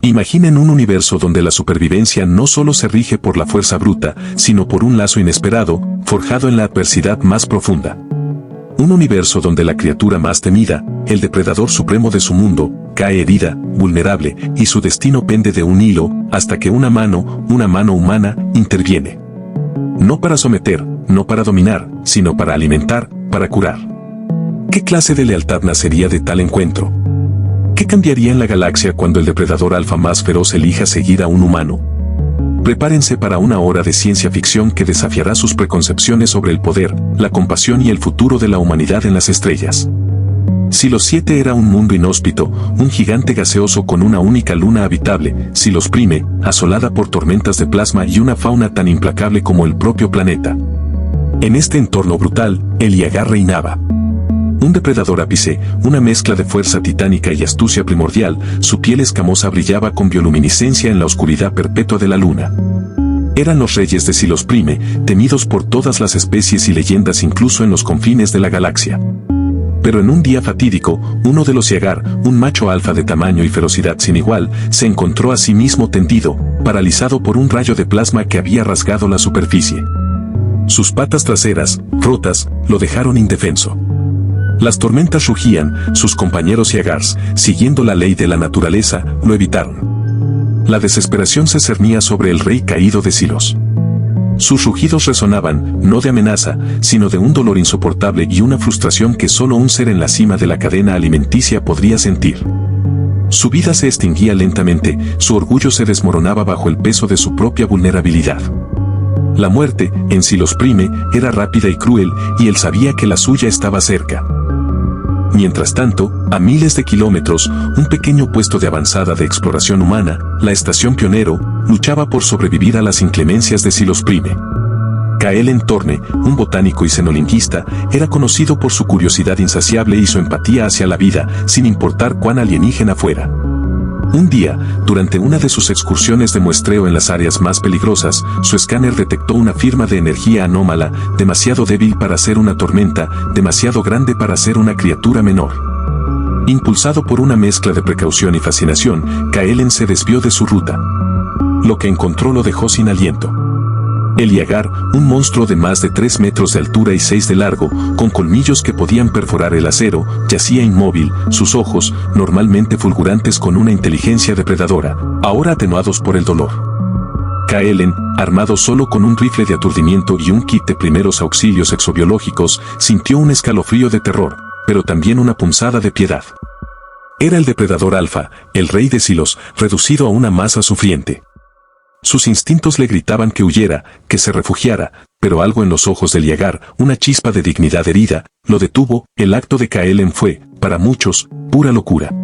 Imaginen un universo donde la supervivencia no solo se rige por la fuerza bruta, sino por un lazo inesperado, forjado en la adversidad más profunda. Un universo donde la criatura más temida, el depredador supremo de su mundo, cae herida, vulnerable, y su destino pende de un hilo, hasta que una mano humana, interviene. No para someter, no para dominar, sino para alimentar, para curar. ¿Qué clase de lealtad nacería de tal encuentro? ¿Qué cambiaría en la galaxia cuando el depredador alfa más feroz elija seguir a un humano? Prepárense para una hora de ciencia ficción que desafiará sus preconcepciones sobre el poder, la compasión y el futuro de la humanidad en las estrellas. Silos 7 era un mundo inhóspito, un gigante gaseoso con una única luna habitable, Silos Prime, asolada por tormentas de plasma y una fauna tan implacable como el propio planeta. En este entorno brutal, el Yagar reinaba. Un depredador ápice, una mezcla de fuerza titánica y astucia primordial, su piel escamosa brillaba con bioluminiscencia en la oscuridad perpetua de la luna. Eran los reyes de Silos Prime, temidos por todas las especies y leyendas incluso en los confines de la galaxia. Pero en un día fatídico, uno de los Yagar, un macho alfa de tamaño y ferocidad sin igual, se encontró a sí mismo tendido, paralizado por un rayo de plasma que había rasgado la superficie. Sus patas traseras, rotas, lo dejaron indefenso. Las tormentas rugían, sus compañeros Yagars, siguiendo la ley de la naturaleza, lo evitaron. La desesperación se cernía sobre el rey caído de Silos. Sus rugidos resonaban, no de amenaza, sino de un dolor insoportable y una frustración que solo un ser en la cima de la cadena alimenticia podría sentir. Su vida se extinguía lentamente, su orgullo se desmoronaba bajo el peso de su propia vulnerabilidad. La muerte, en Silos Prime, era rápida y cruel, y él sabía que la suya estaba cerca. Mientras tanto, a miles de kilómetros, un pequeño puesto de avanzada de exploración humana, la Estación Pionero, luchaba por sobrevivir a las inclemencias de Silos Prime. Kaelen Torne, un botánico y xenolingüista, era conocido por su curiosidad insaciable y su empatía hacia la vida, sin importar cuán alienígena fuera. Un día, durante una de sus excursiones de muestreo en las áreas más peligrosas, su escáner detectó una firma de energía anómala, demasiado débil para ser una tormenta, demasiado grande para ser una criatura menor. Impulsado por una mezcla de precaución y fascinación, Kaelen se desvió de su ruta. Lo que encontró lo dejó sin aliento. El Yagar, un monstruo de más de 3 metros de altura y 6 de largo, con colmillos que podían perforar el acero, yacía inmóvil, sus ojos, normalmente fulgurantes con una inteligencia depredadora, ahora atenuados por el dolor. Kaelen, armado solo con un rifle de aturdimiento y un kit de primeros auxilios exobiológicos, sintió un escalofrío de terror, pero también una punzada de piedad. Era el depredador alfa, el rey de Silos, reducido a una masa sufriente. Sus instintos le gritaban que huyera, que se refugiara, pero algo en los ojos del Yagar, una chispa de dignidad herida, lo detuvo. El acto de Kaelen fue, para muchos, pura locura.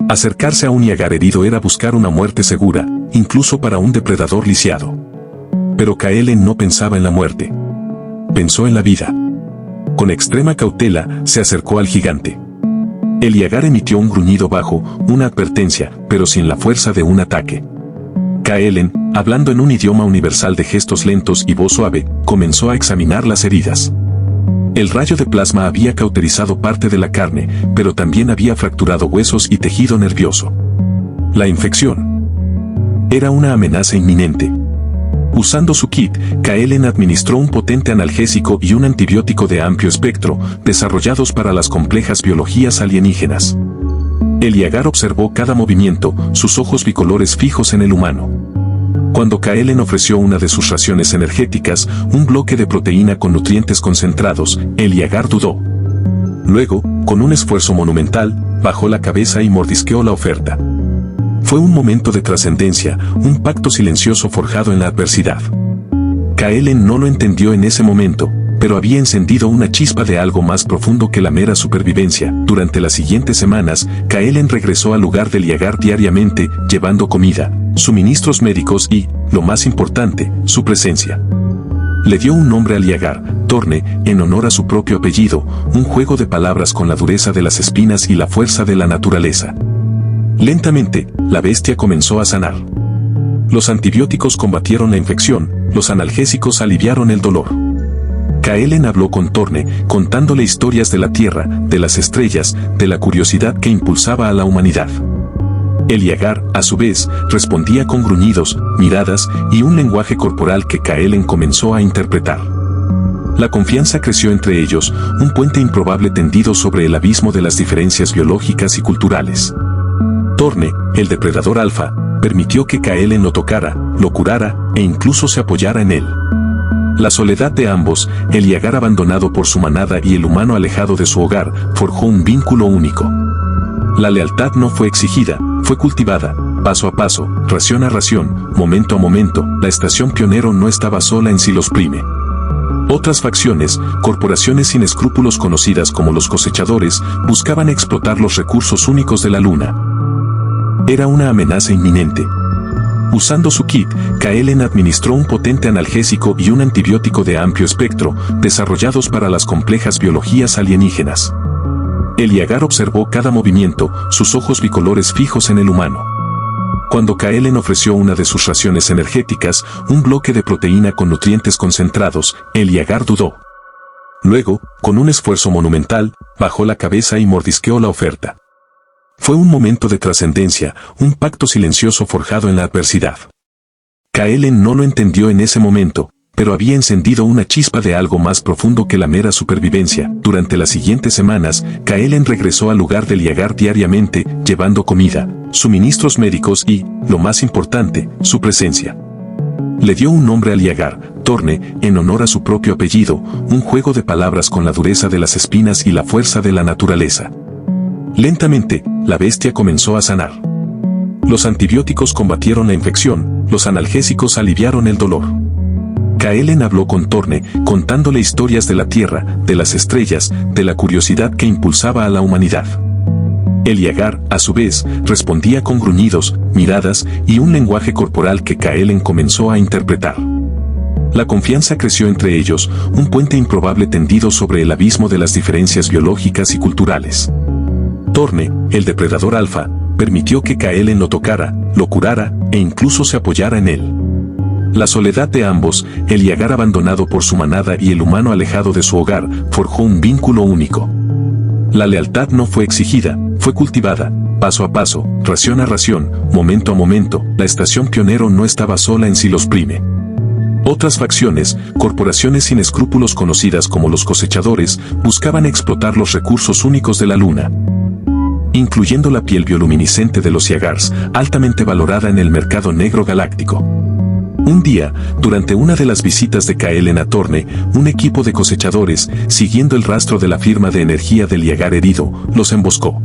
Acercarse a un Yagar herido era buscar una muerte segura, incluso para un depredador lisiado. Pero Kaelen no pensaba en la muerte. Pensó en la vida. Con extrema cautela, se acercó al gigante. El Yagar emitió un gruñido bajo, una advertencia, pero sin la fuerza de un ataque. Kaelen, hablando en un idioma universal de gestos lentos y voz suave, comenzó a examinar las heridas. El rayo de plasma había cauterizado parte de la carne, pero también había fracturado huesos y tejido nervioso. La infección era una amenaza inminente. Usando su kit, Kaelen administró un potente analgésico y un antibiótico de amplio espectro, desarrollados para las complejas biologías alienígenas. El Yagar observó cada movimiento, sus ojos bicolores fijos en el humano. Cuando Kaelen ofreció una de sus raciones energéticas, un bloque de proteína con nutrientes concentrados, el Yagar dudó. Luego, con un esfuerzo monumental, bajó la cabeza y mordisqueó la oferta. Fue un momento de trascendencia, un pacto silencioso forjado en la adversidad. Kaelen no lo entendió en ese momento, pero había encendido una chispa de algo más profundo que la mera supervivencia. Durante las siguientes semanas, Kaelen regresó al lugar del Yagar diariamente, llevando comida, suministros médicos y, lo más importante, su presencia. Le dio un nombre al Yagar, Torne, en honor a su propio apellido, un juego de palabras con la dureza de las espinas y la fuerza de la naturaleza. Lentamente, la bestia comenzó a sanar. Los antibióticos combatieron la infección, los analgésicos aliviaron el dolor. Kaelen habló con Torne, contándole historias de la Tierra, de las estrellas, de la curiosidad que impulsaba a la humanidad. El Yagar, a su vez, respondía con gruñidos, miradas y un lenguaje corporal que Kaelen comenzó a interpretar. La confianza creció entre ellos, un puente improbable tendido sobre el abismo de las diferencias biológicas y culturales. Torne, el depredador alfa, permitió que Kaelen lo tocara, lo curara e incluso se apoyara en él. La soledad de ambos, el Yagar abandonado por su manada y el humano alejado de su hogar, forjó un vínculo único. La lealtad no fue exigida, fue cultivada, paso a paso, ración a ración, momento a momento. La estación pionero no estaba sola en Silos Prime. Otras facciones, corporaciones sin escrúpulos conocidas como los cosechadores, buscaban explotar los recursos únicos de la luna. Era una amenaza inminente. Usando su kit, Kaelen administró un potente analgésico y un antibiótico de amplio espectro, desarrollados para las complejas biologías alienígenas. El Yagar observó cada movimiento, sus ojos bicolores fijos en el humano. Cuando Kaelen ofreció una de sus raciones energéticas, un bloque de proteína con nutrientes concentrados, el Yagar dudó. Luego, con un esfuerzo monumental, bajó la cabeza y mordisqueó la oferta. Fue un momento de trascendencia, un pacto silencioso forjado en la adversidad. Kaelen no lo entendió en ese momento, pero había encendido una chispa de algo más profundo que la mera supervivencia. Durante las siguientes semanas, Kaelen regresó al lugar del Yagar diariamente, llevando comida, suministros médicos y, lo más importante, su presencia. Le dio un nombre al Yagar, Torne, en honor a su propio apellido, un juego de palabras con la dureza de las espinas y la fuerza de la naturaleza. Lentamente, la bestia comenzó a sanar. Los antibióticos combatieron la infección, los analgésicos aliviaron el dolor. Kaelen habló con Torne, contándole historias de la Tierra, de las estrellas, de la curiosidad que impulsaba a la humanidad. El Yagar, a su vez, respondía con gruñidos, miradas y un lenguaje corporal que Kaelen comenzó a interpretar. La confianza creció entre ellos, un puente improbable tendido sobre el abismo de las diferencias biológicas y culturales. Torne, el depredador alfa, permitió que Kaelen lo tocara, lo curara e incluso se apoyara en él. La soledad de ambos, el Yagar abandonado por su manada y el humano alejado de su hogar, forjó un vínculo único. La lealtad no fue exigida, fue cultivada, paso a paso, ración a ración, momento a momento. La estación pionero no estaba sola en Silos Prime. Otras facciones, corporaciones sin escrúpulos conocidas como los cosechadores, buscaban explotar los recursos únicos de la luna, incluyendo la piel bioluminiscente de los Yagars, altamente valorada en el mercado negro galáctico. Un día, durante una de las visitas de Kaelen a Torne, un equipo de cosechadores, siguiendo el rastro de la firma de energía del Yagar herido, los emboscó.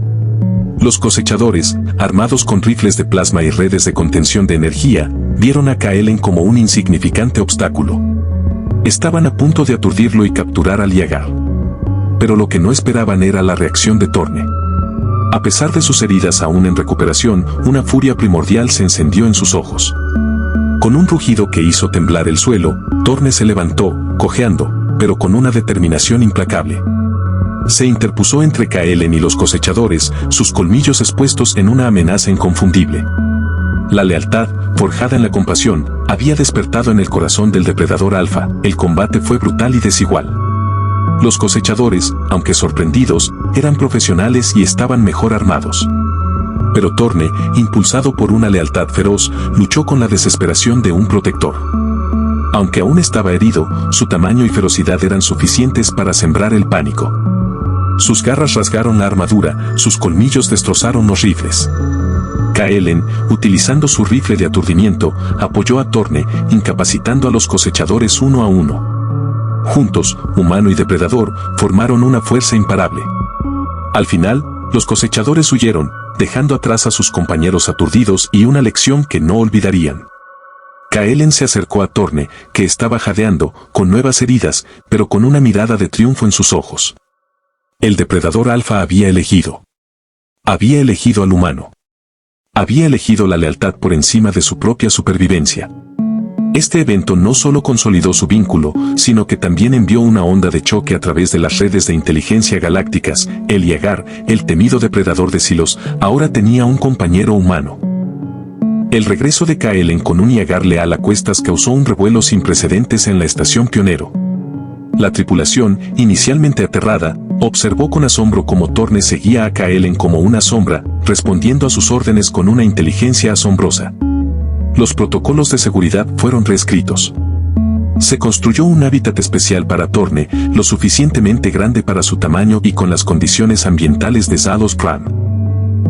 Los cosechadores, armados con rifles de plasma y redes de contención de energía, vieron a Kaelen como un insignificante obstáculo. Estaban a punto de aturdirlo y capturar al Yagar. Pero lo que no esperaban era la reacción de Torne. A pesar de sus heridas aún en recuperación, una furia primordial se encendió en sus ojos. Con un rugido que hizo temblar el suelo, Torne se levantó, cojeando, pero con una determinación implacable. Se interpuso entre Kaelen y los cosechadores, sus colmillos expuestos en una amenaza inconfundible. La lealtad, forjada en la compasión, había despertado en el corazón del depredador alfa. El combate fue brutal y desigual. Los cosechadores, aunque sorprendidos, eran profesionales y estaban mejor armados. Pero Torne, impulsado por una lealtad feroz, luchó con la desesperación de un protector. Aunque aún estaba herido, su tamaño y ferocidad eran suficientes para sembrar el pánico. Sus garras rasgaron la armadura, sus colmillos destrozaron los rifles. Kaelen, utilizando su rifle de aturdimiento, apoyó a Torne, incapacitando a los cosechadores uno a uno. Juntos, humano y depredador, formaron una fuerza imparable. Al final, los cosechadores huyeron, dejando atrás a sus compañeros aturdidos y una lección que no olvidarían. Kaelen se acercó a Torne, que estaba jadeando, con nuevas heridas, pero con una mirada de triunfo en sus ojos. El depredador alfa había elegido. Había elegido al humano. Había elegido la lealtad por encima de su propia supervivencia. Este evento no solo consolidó su vínculo, sino que también envió una onda de choque a través de las redes de inteligencia galácticas. El Yagar, el temido depredador de Silos, ahora tenía un compañero humano. El regreso de Kaelen con un Yagar leal a cuestas causó un revuelo sin precedentes en la estación pionero. La tripulación, inicialmente aterrada, observó con asombro cómo Torne seguía a Kaelen como una sombra, respondiendo a sus órdenes con una inteligencia asombrosa. Los protocolos de seguridad fueron reescritos. Se construyó un hábitat especial para Torne, lo suficientemente grande para su tamaño y con las condiciones ambientales de Zalos Prime.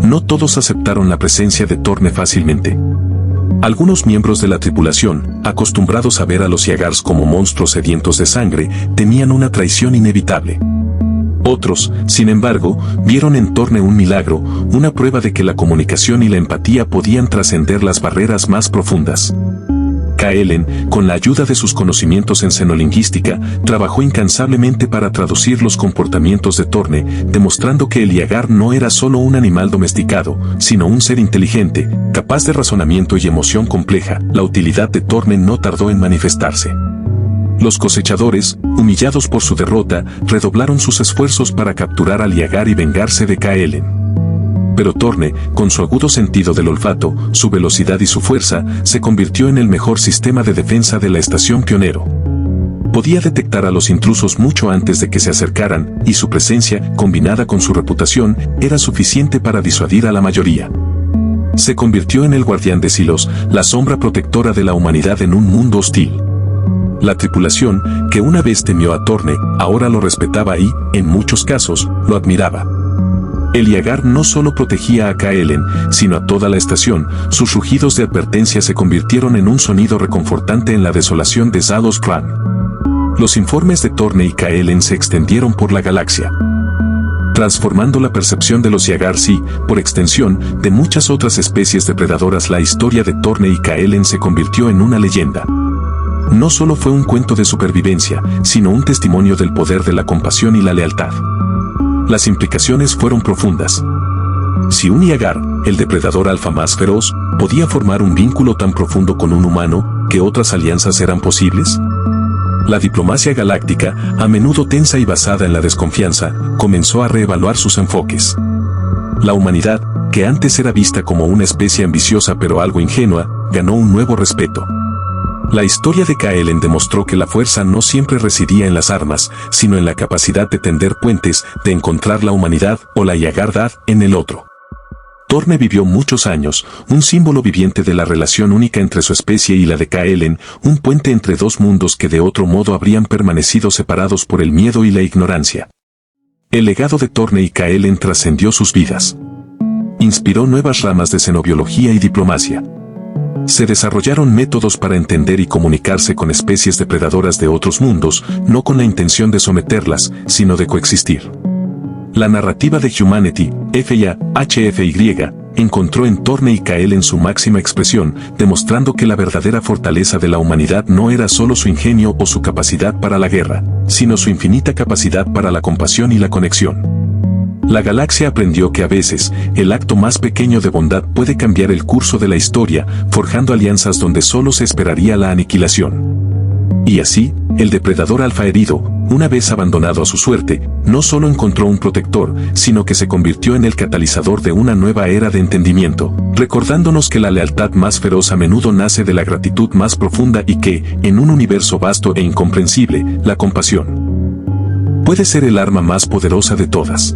No todos aceptaron la presencia de Torne fácilmente. Algunos miembros de la tripulación, acostumbrados a ver a los Yagars como monstruos sedientos de sangre, temían una traición inevitable. Otros, sin embargo, vieron en Torne un milagro, una prueba de que la comunicación y la empatía podían trascender las barreras más profundas. Kaelen, con la ayuda de sus conocimientos en xenolingüística, trabajó incansablemente para traducir los comportamientos de Torne, demostrando que el Yagar no era solo un animal domesticado, sino un ser inteligente, capaz de razonamiento y emoción compleja. La utilidad de Torne no tardó en manifestarse. Los cosechadores, humillados por su derrota, redoblaron sus esfuerzos para capturar al Yagar y vengarse de Kaelen. Pero Torne, con su agudo sentido del olfato, su velocidad y su fuerza, se convirtió en el mejor sistema de defensa de la estación pionero. Podía detectar a los intrusos mucho antes de que se acercaran, y su presencia, combinada con su reputación, era suficiente para disuadir a la mayoría. Se convirtió en el guardián de Silos, la sombra protectora de la humanidad en un mundo hostil. La tripulación, que una vez temió a Torne, ahora lo respetaba y, en muchos casos, lo admiraba. El Yagar no solo protegía a Kaelen, sino a toda la estación. Sus rugidos de advertencia se convirtieron en un sonido reconfortante en la desolación de Zalos Prime. Los informes de Torne y Kaelen se extendieron por la galaxia, transformando la percepción de los Yagars y, por extensión, de muchas otras especies depredadoras. La historia de Torne y Kaelen se convirtió en una leyenda. No solo fue un cuento de supervivencia, sino un testimonio del poder de la compasión y la lealtad. Las implicaciones fueron profundas. Si un Yagar, el depredador alfa más feroz, podía formar un vínculo tan profundo con un humano, ¿qué otras alianzas eran posibles? La diplomacia galáctica, a menudo tensa y basada en la desconfianza, comenzó a reevaluar sus enfoques. La humanidad, que antes era vista como una especie ambiciosa pero algo ingenua, ganó un nuevo respeto. La historia de Kaelen demostró que la fuerza no siempre residía en las armas, sino en la capacidad de tender puentes, de encontrar la humanidad o la Yagardad en el otro. Torne vivió muchos años, un símbolo viviente de la relación única entre su especie y la de Kaelen, un puente entre dos mundos que de otro modo habrían permanecido separados por el miedo y la ignorancia. El legado de Torne y Kaelen trascendió sus vidas. Inspiró nuevas ramas de xenobiología y diplomacia. Se desarrollaron métodos para entender y comunicarse con especies depredadoras de otros mundos, no con la intención de someterlas, sino de coexistir. La narrativa de Humanity, HFY, encontró en Torne y Kaelen su máxima expresión, demostrando que la verdadera fortaleza de la humanidad no era solo su ingenio o su capacidad para la guerra, sino su infinita capacidad para la compasión y la conexión. La galaxia aprendió que a veces, el acto más pequeño de bondad puede cambiar el curso de la historia, forjando alianzas donde solo se esperaría la aniquilación. Y así, el depredador alfa herido, una vez abandonado a su suerte, no solo encontró un protector, sino que se convirtió en el catalizador de una nueva era de entendimiento, recordándonos que la lealtad más feroz a menudo nace de la gratitud más profunda y que, en un universo vasto e incomprensible, la compasión puede ser el arma más poderosa de todas.